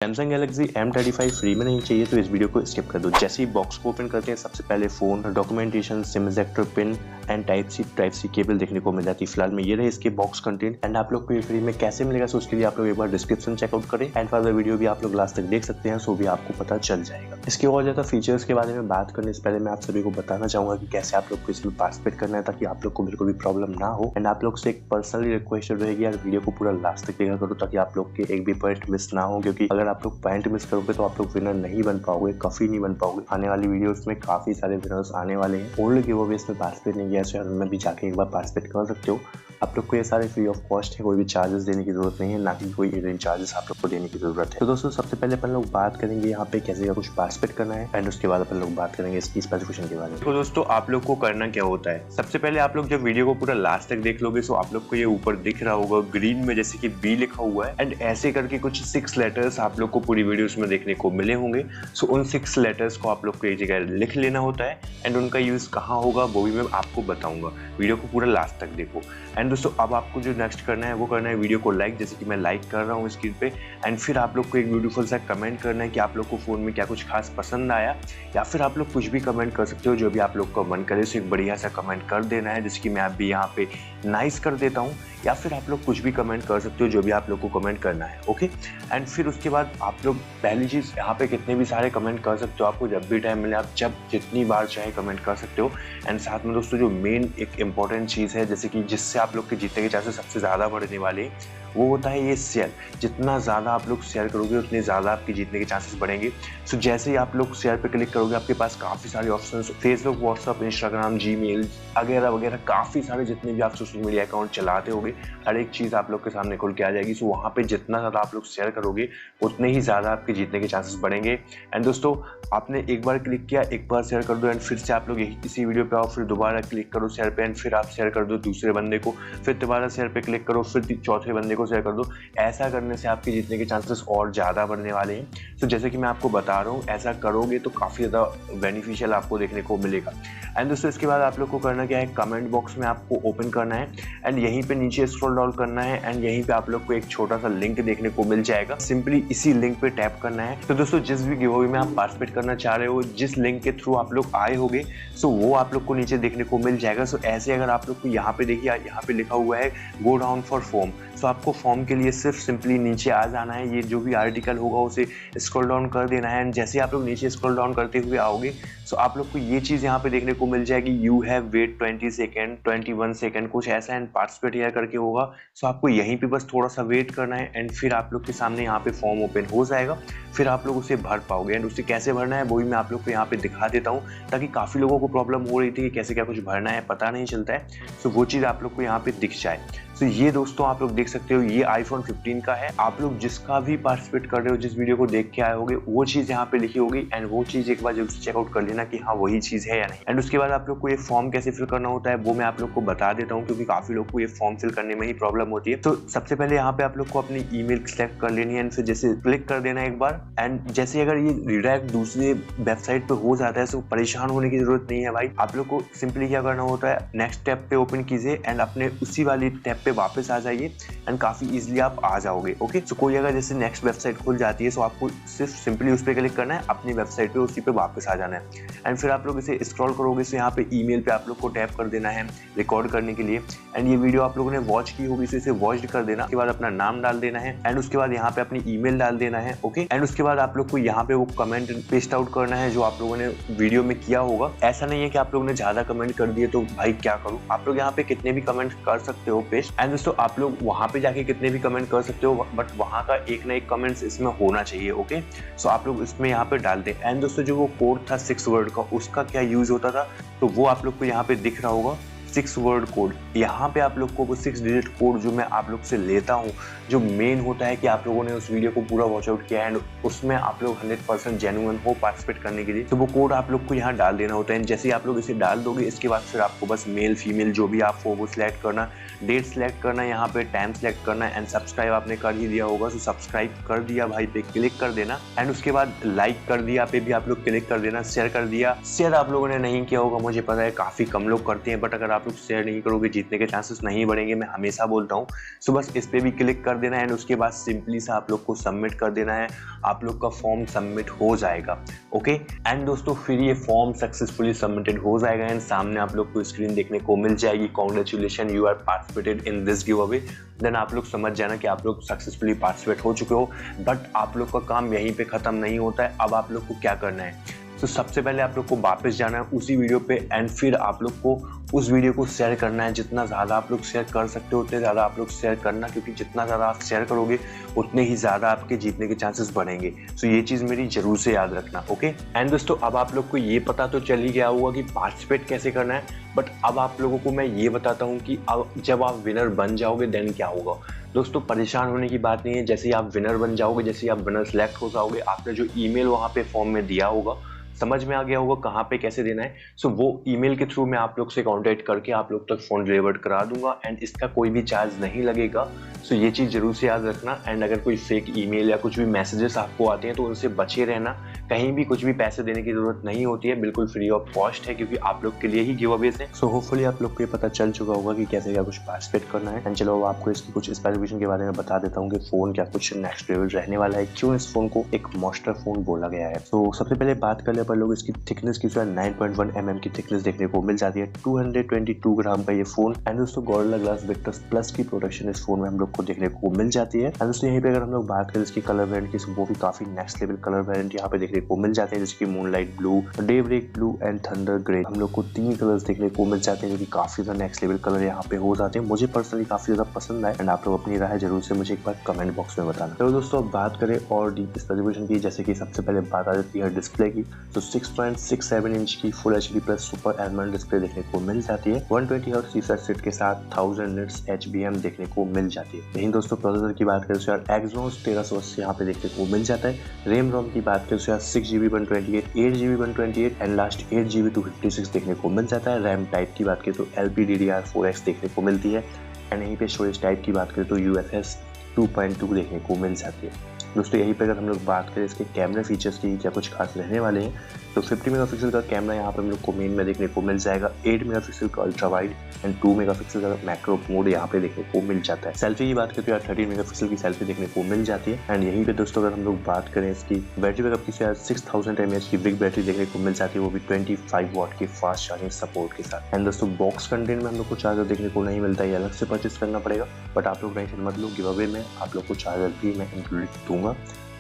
Samsung Galaxy M35 free में नहीं चाहिए तो इस वीडियो को स्किप कर दो। जैसे ही बॉक्स को ओपन करते हैं सबसे पहले phone, documentation, sim ejector pin and type C cable देखने को मिल जाती है। फिलहाल में ये रहे इसके बॉक्स कंटेंट एंड आप लोग को ये फ्री में कैसे मिलेगा सो उसके लिए आप लोग एक बार डिस्क्रिप्शन चेकआउट करें एंड फर्दर वीडियो भी आप लोग लास्ट तक देख सकते हैं, सो भी आपको पता चल जाएगा। इसके और ज्यादा फीचर्स के बारे में बात करने से पहले मैं आप सभी को बताना चाहूंगा कि कैसे आप लोग को इसमें पार्टिसिपेट करना है ताकि आप लोग को बिल्कुल भी प्रॉब्लम ना हो। एंड आप लोग से एक पर्सनली रिक्वेस्ट रहेगी यार वीडियो को पूरा लास्ट तक देखा करो ताकि आप लोग के एक भी पॉइंट मिस ना हो, क्योंकि अगर आप लोग पॉइंट मिस करोगे तो आप लोग विनर नहीं बन पाओगे, काफी नहीं बन पाओगे। आने वाली वीडियोस में काफी सारे विनर्स आने वाले हैं। ओल्ड गिव इसमें पार्टिसिपेट नहीं किया तो उनमें भी जाके एक बार पार्टिसिपेट कर सकते हो। आप लोग को ये सारे फ्री ऑफ कॉस्ट है, कोई भी चार्जेस देने की जरूरत नहीं है, ना कि कोई हिडन चार्जेस आप लोग को देने की जरूरत है। तो दोस्तों सबसे पहले अपन लोग बात करेंगे यहाँ पे कैसे कुछ पार्टिसिपेट करना है एंड उसके बाद अपन लोग बात करेंगे इसकी स्पेसिफिकेशन के बारे में। तो दोस्तों आप लोग को करना क्या होता है, सबसे पहले आप लोग जब वीडियो को पूरा लास्ट तक देख लोगे तो आप लोग को ये ऊपर दिख रहा होगा ग्रीन में जैसे कि बी लिखा हुआ है एंड ऐसे करके कुछ 6 लेटर्स आप लोग को पूरी वीडियोस में देखने को मिले होंगे। सो उन 6 लेटर्स को आप लोग को एक जगह लिख लेना होता है एंड उनका यूज कहाँ होगा वो भी मैं आपको बताऊंगा। वीडियो को पूरा लास्ट तक देखो। एंड दोस्तों अब आपको जो नेक्स्ट करना है वो करना है वीडियो को लाइक, जैसे कि मैं लाइक कर रहा हूँ स्क्रीन पे। एंड फिर आप लोग को एक ब्यूटीफुल सा कमेंट करना है कि आप लोग को फोन में क्या कुछ खास पसंद आया, या फिर आप लोग कुछ भी कमेंट कर सकते हो जो भी आप लोग का मन करे। सो एक बढ़िया सा कमेंट कर देना है, जैसे कि मैं अभी यहाँ पे नाइस कर देता हूँ, या फिर आप लोग कुछ भी कमेंट कर सकते हो जो भी आप लोग को कमेंट करना है। ओके एंड फिर उसके बाद आप लोग पहली चीज यहाँ पे कितने भी सारे कमेंट कर सकते हो, आपको जब भी टाइम मिले आप जब जितनी बार चाहे कमेंट कर सकते हो। एंड साथ में दोस्तों जो मेन एक इंपॉर्टेंट चीज है जैसे कि जिससे आप लोग के जीतने के चांसेस सबसे ज्यादा बढ़ने वाले हैं वो होता है ये शेयर। जितना ज़्यादा आप लोग शेयर करोगे उतने ज़्यादा आपके जीतने के चांसेस बढ़ेंगे। सो जैसे ही आप लोग शेयर पे क्लिक करोगे आपके पास काफ़ी सारे options, Facebook, WhatsApp, Instagram, Gmail वगैरह वगैरह काफ़ी सारे जितने भी आप सोशल मीडिया अकाउंट चलाते होगे हर एक चीज़ आप लोग के सामने खुल के आ जाएगी। सो वहाँ पे जितना ज़्यादा आप लोग शेयर करोगे उतने ही ज़्यादा आपके जीतने के चांसेस बढ़ेंगे। एंड दोस्तों आपने एक बार क्लिक किया, एक बार शेयर कर दो एंड फिर से आप लोग इसी वीडियो पे आओ, फिर दोबारा क्लिक करो शेयर पे एंड फिर आप शेयर कर दो दूसरे बंदे को, फिर दोबारा शेयर पे क्लिक करो, फिर चौथे बंदे को शेयर कर दो। ऐसा करने से आपके जीतने के चांसेस और ज़्यादा बढ़ने वाले हैं। तो जैसे कि मैं आपको बता रहा हूँ ऐसा करोगे तो काफ़ी ज़्यादा बेनिफिशियल आपको देखने को मिलेगा। एंड दोस्तों इसके बाद आप लोग को करना क्या है, कमेंट बॉक्स में आपको ओपन करना है एंड यहीं पे नीचे स्क्रॉल डाउन करना है एंड यहीं पे आप लोग को एक छोटा सा लिंक देखने को मिल जाएगा। सिंपली इसी लिंक पे टैप करना है। तो दोस्तों जिस भी गिव अवे में आप पार्टिसिपेट करना चाह रहे हो, जिस लिंक के थ्रू आप लोग आए होगे सो वो आप लोग को नीचे देखने को मिल जाएगा। सो ऐसे अगर आप लोग को यहाँ पे देखिए, यहाँ पे लिखा हुआ है गो डाउन फॉर फॉर्म। सो आपको फॉर्म के लिए सिर्फ सिंपली नीचे आ जाना है, ये जो भी आर्टिकल होगा उसे स्क्रॉल डाउन कर देना है एंड जैसे आप लोग नीचे स्क्रॉल डाउन करते हुए आओगे सो आप लोग को ये चीज़ यहाँ पे देखने को मिल जाएगी, you have wait 20 second 21 second कुछ ऐसा एंड पार्टिसिपेट यहाँ करके होगा। सो आपको यहीं पे बस थोड़ा सा वेट करना है एंड फिर आप लोग के सामने यहाँ पे फॉर्म ओपन हो जाएगा, फिर आप लोग उसे भर पाओगे। एंड उसे कैसे भरना है वो भी मैं आप लोग को यहाँ पे दिखा देता हूँ ताकि काफ़ी लोगों को प्रॉब्लम हो रही थी कि कैसे क्या कुछ भरना है पता नहीं चलता है। सो वो चीज़ आप लोग को यहाँ पे दिख जाए। तो ये दोस्तों आप लोग देख सकते हो ये iPhone 15 का है। आप लोग जिसका भी पार्टिसिपेट कर रहे हो, जिस वीडियो को देख के आए होगे वो चीज़ यहाँ पे लिखी होगी एंड वो चीज़ एक बार जरूर से चेकआउट कर लेना कि हाँ वही चीज़ है या नहीं। एंड उसके बाद आप लोग को ये फॉर्म कैसे फिल करना होता है वो मैं आप लोग को बता देता हूँ, क्योंकि काफ़ी लोग को ये फॉर्म फिल करने में ही प्रॉब्लम होती है। तो सबसे पहले यहाँ पे आप लोग को अपनी ईमेल सेलेक्ट कर लेनी है एंड फिर जैसे क्लिक कर देना एक बार एंड जैसे अगर ये रिडायरेक्ट दूसरे वेबसाइट पे हो जाता है तो परेशान होने की जरूरत नहीं है भाई। आप लोग को सिंपली क्या करना होता है, नेक्स्ट टैब पे ओपन कीजिए एंड अपने उसी वाली टैब पे वापस आ जाइए एंड काफी इजीली आप आ जाओगे। ओके सो कोई अगर जैसे नेक्स्ट वेबसाइट खुल जाती है तो आपको सिर्फ सिंपली उस पर क्लिक करना है, अपनी वेबसाइट पे उसी पे वापस आ जाना है एंड फिर आप लोग इसे स्क्रॉल करोगे तो यहाँ पे ईमेल पे आप लोग को टैप कर देना है रिकॉर्ड करने के लिए। एंड ये वीडियो आप लोगों ने वॉच की होगी तो इसे वॉच कर देना, उसके बाद अपना नाम डाल देना है एंड उसके बाद यहाँ पे अपनी ईमेल डाल देना है। ओके एंड उसके बाद आप लोग को यहाँ पे वो कमेंट पेस्ट आउट करना है जो आप लोगों ने वीडियो में किया होगा। ऐसा नहीं है कि आप लोगों ने ज्यादा कमेंट कर दिए तो भाई क्या करूँ, आप लोग यहाँ पे कितने भी कमेंट कर सकते हो पेस्ट। एंड दोस्तों आप लोग वहाँ पे जाके कितने भी कमेंट कर सकते हो बट वहाँ का एक ना एक कमेंट्स इसमें होना चाहिए। ओके सो आप लोग इसमें यहाँ पे डाल दें। एंड दोस्तों जो वो कोड था 6 वर्ड का उसका क्या यूज होता था तो वो आप लोग को यहाँ पे दिख रहा होगा 6 वर्ड कोड। यहाँ पे आप लोग को वो 6 डिजिट कोड जो मैं आप लोग से लेता हूँ, जो मेन होता है कि आप लोगों ने उस वीडियो को पूरा वॉच आउट किया एंड उसमें आप लोग 100% जेन्युइन हो पार्टिसिपेट करने के लिए, तो वो कोड आप लोग को यहाँ डाल देना होता है। जैसे ही आप लोग इसे डाल दोगे इसके बाद फिर आपको बस मेल फीमेल जो भी आप हो वो सिलेक्ट करना, डेट सिलेक्ट करना, यहाँ पे टाइम सिलेक्ट करना एंड सब्सक्राइब आपने कर ही दिया होगा तो सब्सक्राइब कर दिया भाई पे क्लिक कर देना एंड उसके बाद लाइक कर दिया पे भी आप लोग क्लिक कर देना, शेयर कर दिया। शेयर आप लोगों ने नहीं किया होगा मुझे पता है, काफी कम लोग करते हैं, बट अगर आप लोग शेयर नहीं करोगे जीतने के चांसेस नहीं बढ़ेंगे, मैं हमेशा बोलता हूँ। सो बस इस पे भी क्लिक कर देना है एंड उसके बाद सिंपली सा आप लोग को सबमिट कर देना है, आप लोग का फॉर्म सबमिट हो जाएगा। ओके एंड दोस्तों फिर ये फॉर्म सक्सेसफुली सबमिटेड हो जाएगा एंड सामने आप लोग को स्क्रीन देखने को मिल जाएगी, congratulation you are participated in this give away. Then आप लोग समझ जाना कि आप लोग सक्सेसफुली पार्टिसिपेट हो चुके हो। बट आप लोग का काम यहीं पे खत्म नहीं होता है, अब आप लोग को क्या करना है, तो सबसे पहले आप लोग को वापस जाना है उसी वीडियो पे एंड फिर आप लोग को उस वीडियो को शेयर करना है। जितना ज़्यादा आप लोग शेयर कर सकते हो उतने ज़्यादा आप लोग शेयर करना, क्योंकि जितना ज़्यादा आप शेयर करोगे उतने ही ज़्यादा आपके जीतने के चांसेस बढ़ेंगे। सो ये चीज़ मेरी जरूर से याद रखना। ओके एंड दोस्तों अब आप लोग को ये पता तो चल ही गया होगा कि पार्टिसिपेट कैसे करना है, बट अब आप लोगों को मैं ये बताता हूँ कि अब जब आप विनर बन जाओगे देन क्या होगा। दोस्तों परेशान होने की बात नहीं है, जैसे ही आप विनर बन जाओगे, जैसे ही आप विनर सेलेक्ट हो जाओगे, आपने जो ईमेल वहाँ पे फॉर्म में दिया होगा, समझ में आ गया होगा कहाँ पे कैसे देना है। सो वो ईमेल के थ्रू मैं आप लोग से कांटेक्ट करके आप लोग तक फोन डिलीवर करा दूंगा एंड इसका कोई भी चार्ज नहीं लगेगा। सो ये चीज़ जरूर से याद रखना। एंड अगर कोई फेक ईमेल या कुछ भी मैसेजेस आपको आते हैं तो उनसे बचे रहना, कहीं भी कुछ भी पैसे देने की जरूरत नहीं होती है, बिल्कुल फ्री ऑफ कॉस्ट है क्योंकि आप लोग के लिए ही गिव अवेज है। सो होपफुली आप लोग को ये पता चल चुका होगा कि कैसे क्या कुछ पार्टिसिपेट करना है। एंड चलो अब आपको इसकी कुछ स्पेसिफिकेशन के बारे में बता देता हूँ कि फोन क्या कुछ नेक्स्ट लेवल रहने वाला है, क्यों इस फोन को एक मॉन्स्टर फोन बोला गया है। तो सबसे पहले बात कर ले पर लोग इसकी थिकनेस की, 9.1 mm की थिकनेस देखने को मिल जाती है, 222 ग्राम का ये फोन। एंड दोस्तों गोरिल्ला ग्लास विक्टर्स प्लस की प्रोटेक्शन इस फोन में हम लोग को देखने को मिल जाती है। एंड दोस्तों यहीं पे अगर हम लोग बात करें इसकी कलर वेरिएंट की, वो भी काफी नेक्स्ट लेवल कलर वेरिएंट यहाँ पे देखने को मिल जाते हैं, जैसे कि moonlight blue, daybreak blue and thunder grey. हम लोग को 3 कलर्स देखने को मिल जाते हैं जो कि काफी ज्यादा नेक्स्ट लेवल कलर यहाँ पे हो जाते हैं। मुझे पर्सनली काफी ज्यादा पसंद आए एंड आप लोग अपनी राय जरूर से मुझे एक बार कमेंट बॉक्स में बताना। तो दोस्तों अब बात करें और डीप स्पेसिफिकेशन की, जैसे कि सबसे पहले बात आ जाती है डिस्प्ले की, तो 6.67 इंच की full HD plus super AMOLED display देखने को मिल जाती है, 120 हर्ट्ज रिफ्रेश रेट के साथ 1000 निट्स HBM देखने को मिल जाती है। यही दोस्तों प्रोसेसर की बात करें तो यार Exynos 1380 यहाँ पे देखने को मिल जाता है। रैम रोम की बात करें तो यार 6GB 128, 8GB 128 and last 8GB 256 देखने को मिल जाता है। रैम टाइप की बात करें तो LPDDR4X देखने को मिलती है एंड यहीं पे स्टोरेज टाइप की बात करें तो UFS 2.2 देखने को मिल जाती है। दोस्तों यहीं पे अगर हम लोग बात करें इसके कैमरा फीचर्स की क्या कुछ खास रहने वाले हैं, तो 50 मेगापिक्सल का कैमरा यहाँ पर हम लोग को मेन में देखने को मिल जाएगा, 8 मेगापिक्सल का अल्ट्रा वाइड एंड 2 मेगापिक्सल का मैक्रो मोड यहाँ पे देखने को मिल जाता है। सेल्फी की बात करें तो यार 13 मेगापिक्सल की सेल्फी देखने को मिल जाती है। एंड यहीं पे दोस्तों अगर हम लोग बात करें इसकी बैटरी बैकअप की, यार 6000 mAh की बिग बैटरी देखने को मिल जाती है, वो भी 25 वाट की फास्ट चार्जिंग सपोर्ट के साथ। एंड दोस्तों बॉक्स कंटेंट में हम लोग को चार्जर देखने को नहीं मिलता है, अलग से परचेस करना पड़ेगा, बट आप लोग टेंशन मत लो, गिव अवे में आप लोग को चार्जर भी मैं इंक्लूड दूंगा।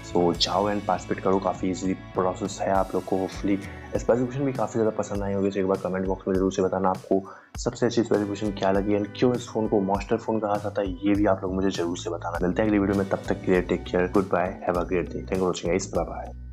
सो जाओ एंड पार्टिसिपेट करो, काफ़ी इजी प्रोसेस है। आप लोग को होपफुली स्पेसिफिकेशन भी काफ़ी ज़्यादा पसंद आई होगी, तो एक बार कमेंट बॉक्स में जरूर से बताना आपको सबसे अच्छी स्पेसिफिकेशन क्या लगी एंड क्यों इस फोन को मॉन्स्टर फोन कहा जाता है, ये भी आप लोग मुझे जरूर से बताना। मिलते हैं अगली वीडियो में, तब तक के लिए take care, goodbye, have a great day, thank you for watching guys, bye bye.